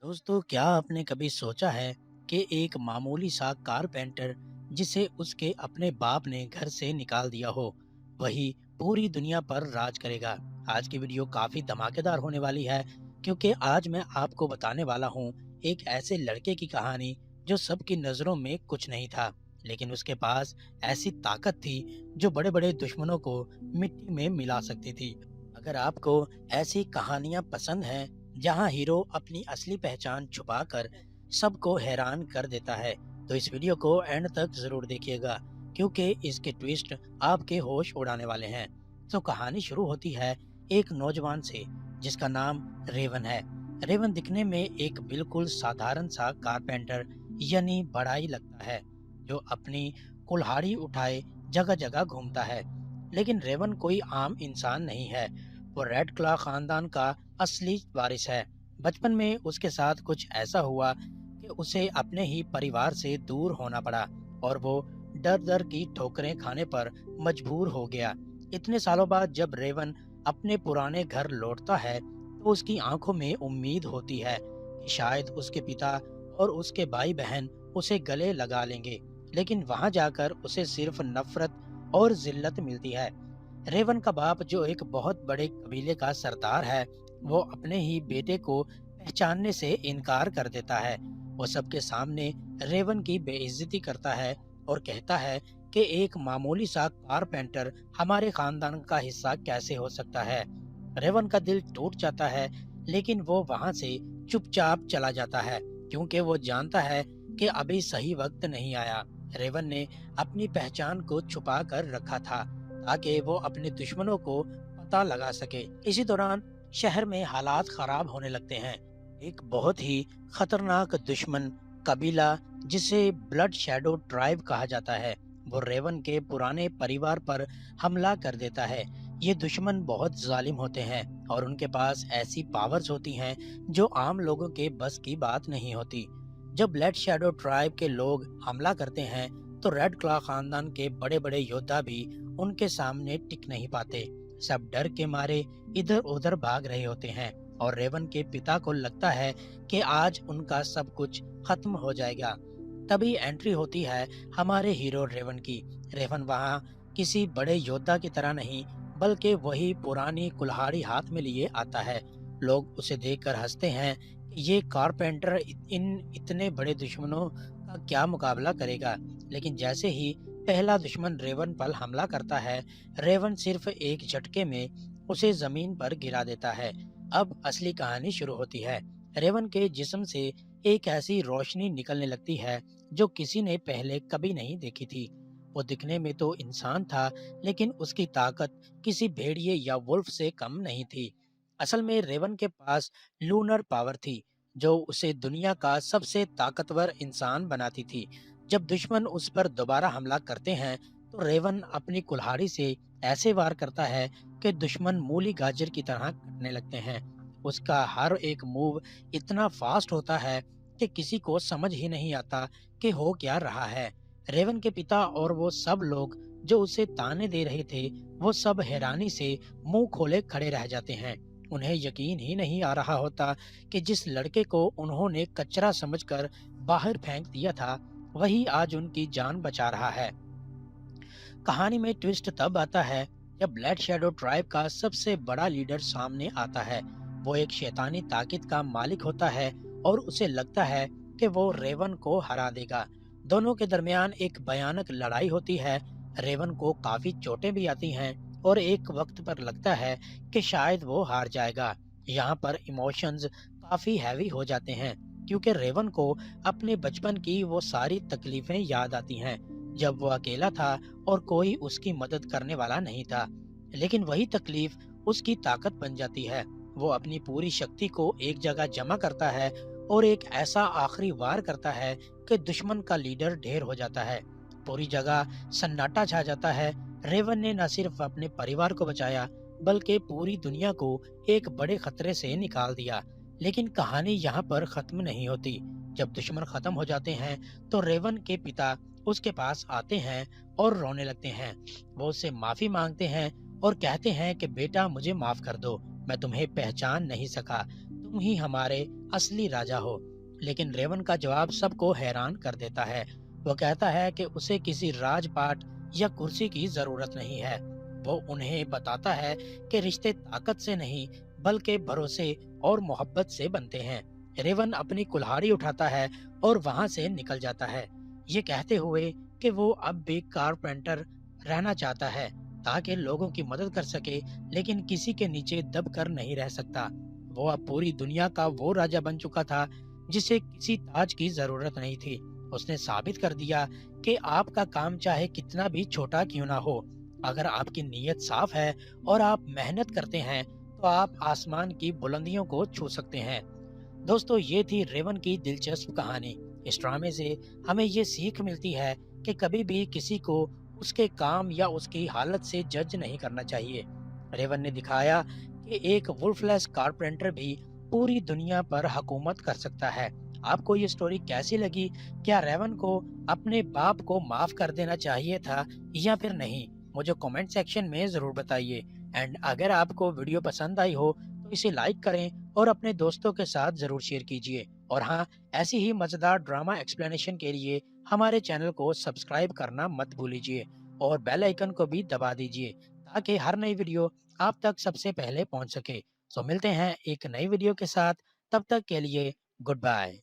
दोस्तों, क्या आपने कभी सोचा है कि एक मामूली सा कारपेंटर जिसे उसके अपने बाप ने घर से निकाल दिया हो, वही पूरी दुनिया पर राज करेगा। आज की वीडियो काफी धमाकेदार होने वाली है, क्योंकि आज मैं आपको बताने वाला हूँ एक ऐसे लड़के की कहानी जो सबकी नजरों में कुछ नहीं था, लेकिन उसके पास ऐसी ताकत थी जो बड़े बड़े दुश्मनों को मिट्टी में मिला सकती थी। अगर आपको ऐसी कहानियां पसंद हैं जहां हीरो अपनी असली पहचान छुपाकर सबको हैरान कर देता है, तो इस वीडियो को एंड तक जरूर देखिएगा, क्योंकि इसके ट्विस्ट आपके होश उड़ाने वाले हैं। तो कहानी शुरू होती है एक नौजवान से जिसका नाम रेवन है। रेवन दिखने में एक बिल्कुल साधारण सा कारपेंटर यानी बढ़ाई लगता है, जो अपनी कुल्हाड़ी उठाए जगह जगह घूमता है। लेकिन रेवन कोई आम इंसान नहीं है। वो रेड क्लॉ खानदान का असली वारिस है। बचपन में उसके साथ कुछ ऐसा हुआ कि उसे अपने ही परिवार से दूर होना पड़ा और वो डर डर की ठोकरें खाने पर मजबूर हो गया। इतने सालों बाद जब रेवन अपने पुराने घर लौटता है, तो उसकी आंखों में उम्मीद होती है कि शायद उसके पिता और उसके भाई बहन उसे गले लगा लेंगे। लेकिन वहां जाकर उसे सिर्फ नफरत और जिल्लत मिलती है। रेवन का बाप, जो एक बहुत बड़े कबीले का सरदार है, वो अपने ही बेटे को पहचानने से इनकार कर देता है। वो सबके सामने रेवन की बेइज्जती करता है और कहता है कि एक मामूली सा कारपेंटर हमारे खानदान का हिस्सा कैसे हो सकता है। रेवन का दिल टूट जाता है, लेकिन वो वहां से चुपचाप चला जाता है, क्योंकि वो जानता है कि अभी सही वक्त नहीं आया। रेवन ने अपनी पहचान को छुपा कर रखा था ताकि वो अपने दुश्मनों को पता लगा सके। इसी दौरान शहर में हालात खराब होने लगते हैं। एक बहुत ही खतरनाक दुश्मन कबीला, जिसे ब्लड शैडो ट्राइब कहा जाता है, वो रेवन के पुराने परिवार पर हमला कर देता है। ये दुश्मन बहुत जालिम होते हैं और उनके पास ऐसी पावर्स होती हैं जो आम लोगों के बस की बात नहीं होती। जब ब्लड शैडो ट्राइब के लोग हमला करते हैं, तो रेड क्लॉ खानदान के बड़े बड़े योद्धा भी उनके सामने टिक नहीं पाते। सब डर के मारे इधर उधर भाग रहे होते हैं और रेवन के पिता को लगता है कि आज उनका सब कुछ खत्म हो जाएगा। तभी एंट्री होती है हमारे हीरो रेवन की। रेवन वहाँ किसी बड़े योद्धा की तरह नहीं, बल्कि वही पुरानी कुल्हाड़ी हाथ में लिए आता है। लोग उसे देखकर हंसते हैं कि ये कारपेंटर इन इतने बड़े दुश्मनों का क्या मुकाबला करेगा। लेकिन जैसे ही पहला दुश्मन रेवन पर हमला करता है, रेवन सिर्फ एक झटके में उसे जमीन पर गिरा देता है। अब असली कहानी शुरू होती है। रेवन के जिस्म से एक ऐसी रोशनी निकलने लगती है जो किसी ने पहले कभी नहीं देखी थी। वो दिखने में तो इंसान था, लेकिन उसकी ताकत किसी भेड़िए या वुल्फ से कम नहीं थी। असल में रेवन के पास लूनर पावर थी, जो उसे दुनिया का सबसे ताकतवर इंसान बनाती थी। जब दुश्मन उस पर दोबारा हमला करते हैं, तो रेवन अपनी कुल्हाड़ी से ऐसे वार करता है कि दुश्मन मूली गाजर की तरह कटने लगते हैं। उसका हर एक मूव इतना फास्ट होता है कि किसी को समझ ही नहीं आता कि हो क्या रहा है। रेवन के पिता और वो सब लोग जो उसे ताने दे रहे थे, वो सब हैरानी से मुंह खोले खड़े रह जाते हैं। उन्हें यकीन ही नहीं आ रहा होता कि जिस लड़के को उन्होंने कचरा समझकर बाहर फेंक दिया था, वही आज उनकी जान बचा रहा है। कहानी में ट्विस्ट तब आता है जब ब्लैड शैडो ट्राइब का सबसे बड़ा लीडर सामने आता है। वो एक शैतानी ताकत का मालिक होता है और उसे लगता है कि वो रेवन को हरा देगा। दोनों के दरमियान एक भयानक लड़ाई होती है। रेवन को काफी चोटें भी आती हैं और एक वक्त पर लगता है कि शायद वो हार जाएगा। यहाँ पर इमोशंस काफी हैवी हो जाते हैं, क्योंकि रेवन को अपने बचपन की वो सारी तकलीफें याद आती हैं, जब वो अकेला था और कोई उसकी मदद करने वाला नहीं था। लेकिन वही तकलीफ उसकी ताकत बन जाती है। वो अपनी पूरी शक्ति को एक जगह जमा करता है और एक ऐसा आखिरी वार करता है कि दुश्मन का लीडर ढेर हो जाता है। पूरी जगह सन्नाटा छा जाता है। रेवन ने न सिर्फ अपने परिवार को बचाया, बल्कि पूरी दुनिया को एक बड़े खतरे से निकाल दिया। लेकिन कहानी यहाँ पर खत्म नहीं होती। जब दुश्मन खत्म हो जाते हैं, तो रेवन के पिता उसके पास आते हैं और रोने लगते हैं। वो उससे माफी मांगते हैं और कहते हैं कि बेटा, मुझे माफ कर दो, मैं तुम्हें पहचान नहीं सका, तुम ही हमारे असली राजा हो। लेकिन रेवन का जवाब सबको हैरान कर देता है। वो कहता है कि उसे किसी राजपाट या कुर्सी की जरूरत नहीं है। वो उन्हें बताता है कि रिश्ते ताकत से नहीं बल्कि भरोसे और मोहब्बत से बनते हैं। रेवन अपनी कुल्हाड़ी उठाता है और वहां से निकल जाता है, ये कहते हुए कि वो अब भी कारपेंटर रहना चाहता है ताकि लोगों की मदद कर सके, लेकिन किसी के नीचे दब कर नहीं रह सकता। वो अब पूरी दुनिया का वो राजा बन चुका था जिसे किसी ताज की जरूरत नहीं थी। उसने साबित कर दिया कि आपका काम चाहे कितना भी छोटा क्यों ना हो, अगर आपकी नीयत साफ है और आप मेहनत करते हैं तो आप आसमान की बुलंदियों को छू सकते हैं। दोस्तों, ये थी रेवन की दिलचस्प कहानी। इस ड्रामे से हमें ये सीख मिलती है कि कभी भी किसी को उसके काम या उसकी हालत से जज नहीं करना चाहिए। रेवन ने दिखाया कि एक वुल्फलेस कारपेंटर भी पूरी दुनिया पर हुकूमत कर सकता है। आपको ये स्टोरी कैसी लगी? क्या रेवन को अपने बाप को माफ कर देना चाहिए था या फिर नहीं? मुझे कमेंट सेक्शन में जरूर बताइए। एंड अगर आपको वीडियो पसंद आई हो तो इसे लाइक करें और अपने दोस्तों के साथ जरूर शेयर कीजिए। और हाँ, ऐसी ही मजेदार ड्रामा एक्सप्लेनेशन के लिए हमारे चैनल को सब्सक्राइब करना मत भूलिए और बेल आइकन को भी दबा दीजिए ताकि हर नई वीडियो आप तक सबसे पहले पहुंच सके। मिलते हैं एक नई वीडियो के साथ। तब तक के लिए गुड बाय।